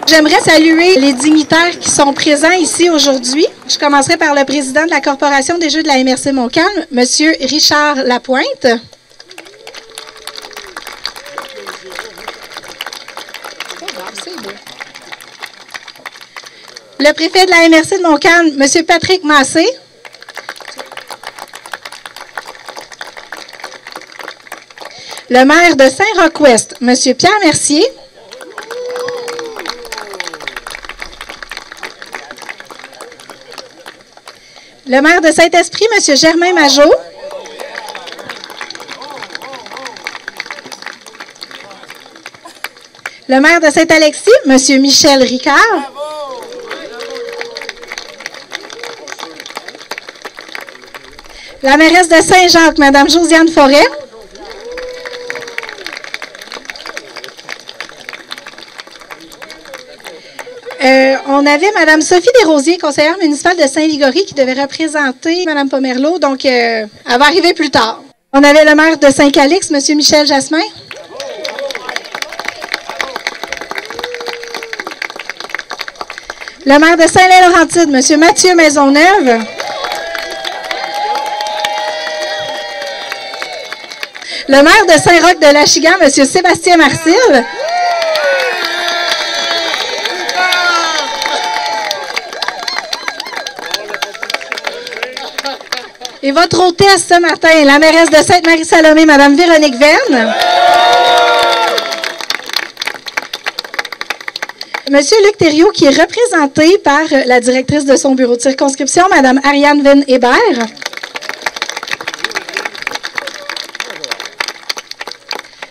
J'aimerais saluer les dignitaires qui sont présents ici aujourd'hui. Je commencerai par le président de la Corporation des Jeux de la MRC Montcalm, M. Richard Lapointe. Le préfet de la MRC de Montcalm, M. Patrick Massé. Le maire de Saint-Roch-Ouest, M. Pierre Mercier. Le maire de Saint-Esprit, M. Germain Majot. Le maire de Saint-Alexis, M. Michel Ricard. La mairesse de Saint-Jacques, Mme Josiane Forêt. On avait Mme Sophie Desrosiers, conseillère municipale de Saint-Ligory, qui devait représenter Mme Pomerleau, donc elle va arriver plus tard. On avait le maire de Saint-Calix, M. Michel Jasmin. Le maire de Saint-Lin-Laurentide, M. Mathieu Maisonneuve. Le maire de Saint-Roch de l'Achigan, M. Sébastien Marcil. Et votre hôtesse ce matin, la mairesse de Sainte-Marie-Salomé, Mme Véronique Verne. Monsieur Luc Thériault, qui est représenté par la directrice de son bureau de circonscription, Mme Ariane Venn-Hébert.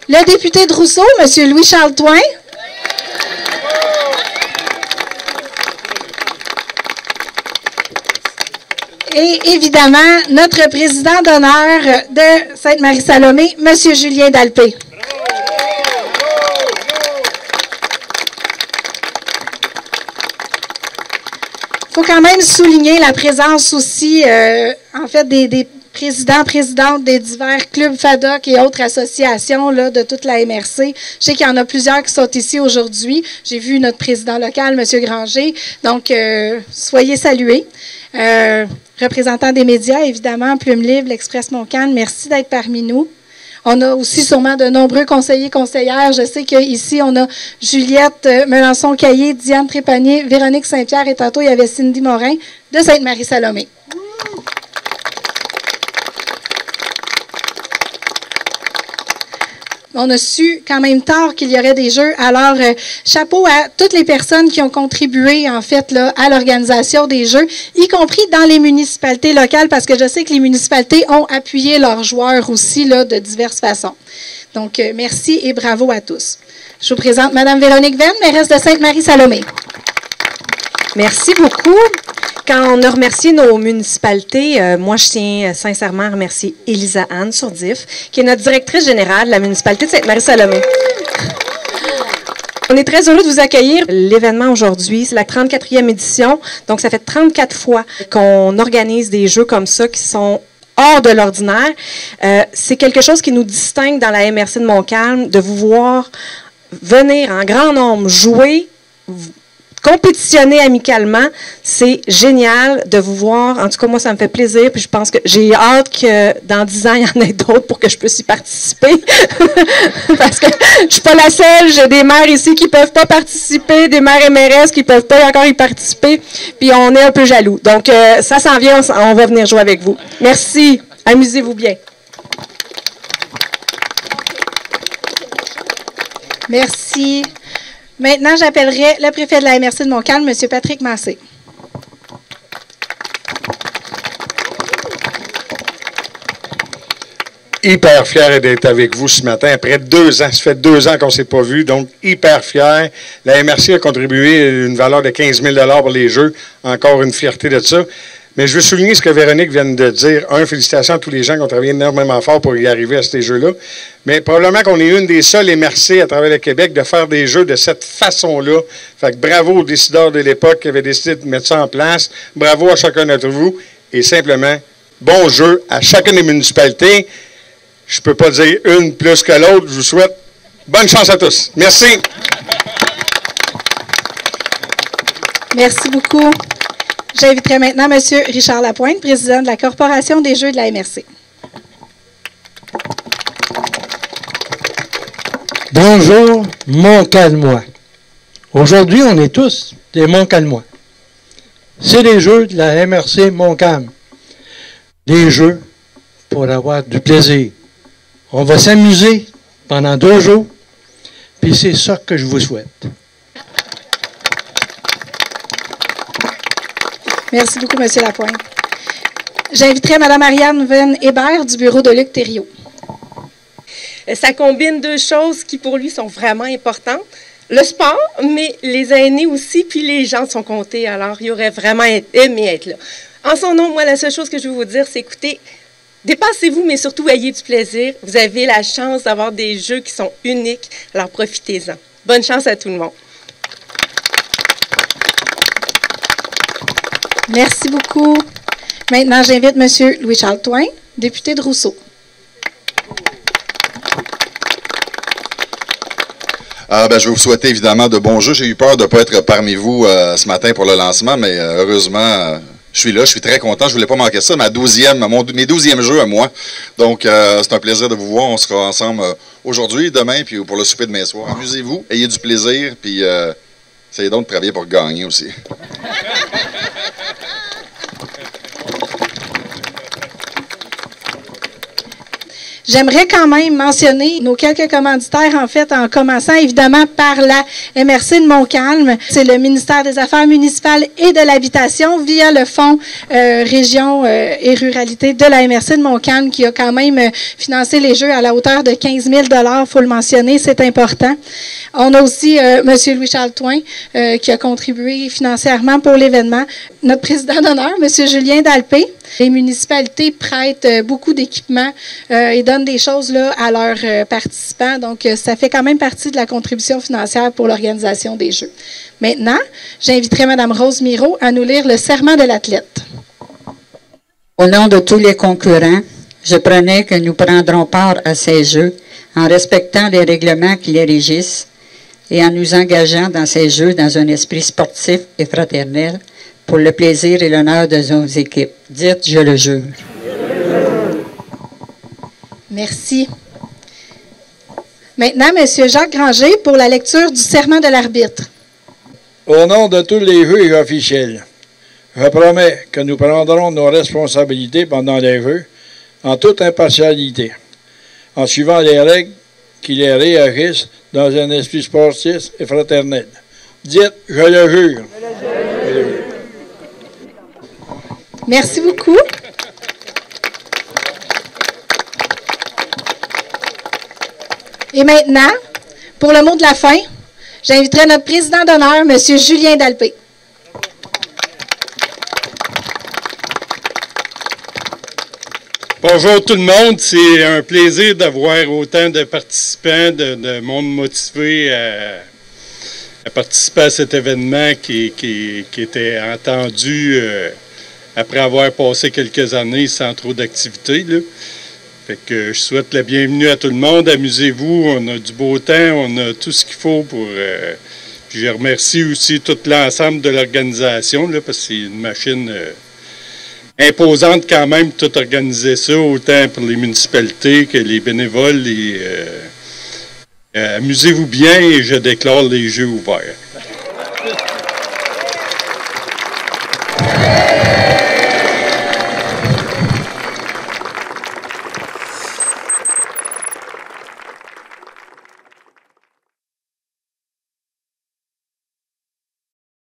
Le député de Rousseau, M. Louis-Charles Toin. Et évidemment, notre président d'honneur de Sainte-Marie-Salomé, M. Julien Dalpé. Il faut quand même souligner la présence aussi, en fait, des présidents, présidentes des divers clubs FADOC et autres associations là, de toute la MRC. Je sais qu'il y en a plusieurs qui sont ici aujourd'hui. J'ai vu notre président local, M. Granger. Donc, soyez salués. Représentants des médias, évidemment, Plume Libre, l'Express Montcalm, merci d'être parmi nous. On a aussi sûrement de nombreux conseillers, conseillères. Je sais qu'ici, on a Juliette Melançon-Caillé, Diane Trépanier, Véronique Saint-Pierre et tantôt, il y avait Cindy Morin de Sainte-Marie-Salomé. On a su quand même tard qu'il y aurait des jeux. Alors, chapeau à toutes les personnes qui ont contribué, en fait, là, à l'organisation des jeux, y compris dans les municipalités locales, parce que je sais que les municipalités ont appuyé leurs joueurs aussi, là, de diverses façons. Donc, merci et bravo à tous. Je vous présente Mme Véronique Verne, mairesse de Sainte-Marie-Salomé. Merci beaucoup. Quand on a remercié nos municipalités, moi, je tiens sincèrement à remercier Elisa Anne Sourdif, qui est notre directrice générale de la municipalité de Sainte-Marie-Salomé. On est très heureux de vous accueillir. L'événement aujourd'hui, c'est la 34e édition. Donc, ça fait 34 fois qu'on organise des jeux comme ça qui sont hors de l'ordinaire. C'est quelque chose qui nous distingue dans la MRC de Montcalm, de vous voir venir en grand nombre jouer, compétitionner amicalement, c'est génial de vous voir. En tout cas, moi, ça me fait plaisir. Puis je pense que j'ai hâte que dans 10 ans, il y en ait d'autres pour que je puisse y participer. Parce que je suis pas la seule. J'ai des maires ici qui peuvent pas participer, des maires MRS qui peuvent pas encore y participer. Puis on est un peu jaloux. Donc, ça s'en vient. On va venir jouer avec vous. Merci. Amusez-vous bien. Merci. Maintenant, j'appellerai le préfet de la MRC de Montcalm, M. Patrick Massé. Hyper fier d'être avec vous ce matin. Après 2 ans, ça fait 2 ans qu'on ne s'est pas vu, donc hyper fier. La MRC a contribué une valeur de 15 000 $ pour les Jeux. Encore une fierté de ça. Mais je veux souligner ce que Véronique vient de dire. Félicitations à tous les gens qui ont travaillé énormément fort pour y arriver à ces Jeux-là. Mais probablement qu'on est une des seules MRC à travers le Québec de faire des Jeux de cette façon-là. Fait que bravo aux décideurs de l'époque qui avaient décidé de mettre ça en place. Bravo à chacun d'entre vous. Et simplement, bon jeu à chacune des municipalités. Je ne peux pas dire une plus que l'autre. Je vous souhaite bonne chance à tous. Merci. Merci beaucoup. J'inviterai maintenant M. Richard Lapointe, président de la Corporation des Jeux de la MRC. Bonjour, Montcalmois. Aujourd'hui, on est tous des Montcalmois. C'est les Jeux de la MRC Montcalm. Des jeux pour avoir du plaisir. On va s'amuser pendant 2 jours, puis c'est ça que je vous souhaite. Merci beaucoup, M. Lapointe. J'inviterai Mme Ariane Venn-Hébert du bureau de Luc Thériault. Ça combine 2 choses qui, pour lui, sont vraiment importantes. Le sport, mais les aînés aussi, puis les gens sont comptés. Alors, il aurait vraiment aimé être là. En son nom, moi, la seule chose que je veux vous dire, c'est écoutez, dépassez-vous, mais surtout, ayez du plaisir. Vous avez la chance d'avoir des jeux qui sont uniques, alors profitez-en. Bonne chance à tout le monde. Merci beaucoup. Maintenant, j'invite M. Louis-Charles Toin, député de Rousseau. Je vais vous souhaiter évidemment de bons jeux. J'ai eu peur de ne pas être parmi vous ce matin pour le lancement, mais heureusement, je suis là. Je suis très content. Je ne voulais pas manquer ça. Mes 12e jeux à moi. Donc, c'est un plaisir de vous voir. On sera ensemble aujourd'hui, demain, puis pour le souper de demain soir. Amusez-vous, ayez du plaisir, puis essayez donc de travailler pour gagner aussi. J'aimerais quand même mentionner nos quelques commanditaires, en fait, en commençant évidemment par la MRC de Montcalm. C'est le ministère des Affaires municipales et de l'Habitation via le Fonds Région et Ruralité de la MRC de Montcalm qui a quand même financé les Jeux à la hauteur de 15 000 $. Il faut le mentionner, c'est important. On a aussi M. Louis-Charles Toin qui a contribué financièrement pour l'événement. Notre président d'honneur, M. Julien Dalpé. Les municipalités prêtent beaucoup d'équipements et donnent des choses là, à leurs participants. Donc, ça fait quand même partie de la contribution financière pour l'organisation des Jeux. Maintenant, j'inviterai Mme Rose Miro à nous lire le serment de l'athlète. Au nom de tous les concurrents, je promets que nous prendrons part à ces Jeux en respectant les règlements qui les régissent et en nous engageant dans ces Jeux dans un esprit sportif et fraternel pour le plaisir et l'honneur de nos équipes. Dites, je le jure. Merci. Maintenant, M. Jacques Granger pour la lecture du serment de l'arbitre. Au nom de tous les jeux et officiels, je promets que nous prendrons nos responsabilités pendant les jeux en toute impartialité, en suivant les règles qui les réagissent dans un esprit sportif et fraternel. Dites, je le jure. Merci beaucoup. Et maintenant, pour le mot de la fin, j'inviterai notre président d'honneur, M. Julien Dalpé. Bonjour tout le monde, c'est un plaisir d'avoir autant de participants, de monde motivé à participer à cet événement qui était entendu après avoir passé quelques années sans trop d'activité. Fait que je souhaite la bienvenue à tout le monde. Amusez-vous, on a du beau temps, on a tout ce qu'il faut pour... Puis je remercie aussi tout l'ensemble de l'organisation, parce que c'est une machine imposante quand même, tout organiser ça, autant pour les municipalités que les bénévoles. Amusez-vous bien et je déclare les jeux ouverts.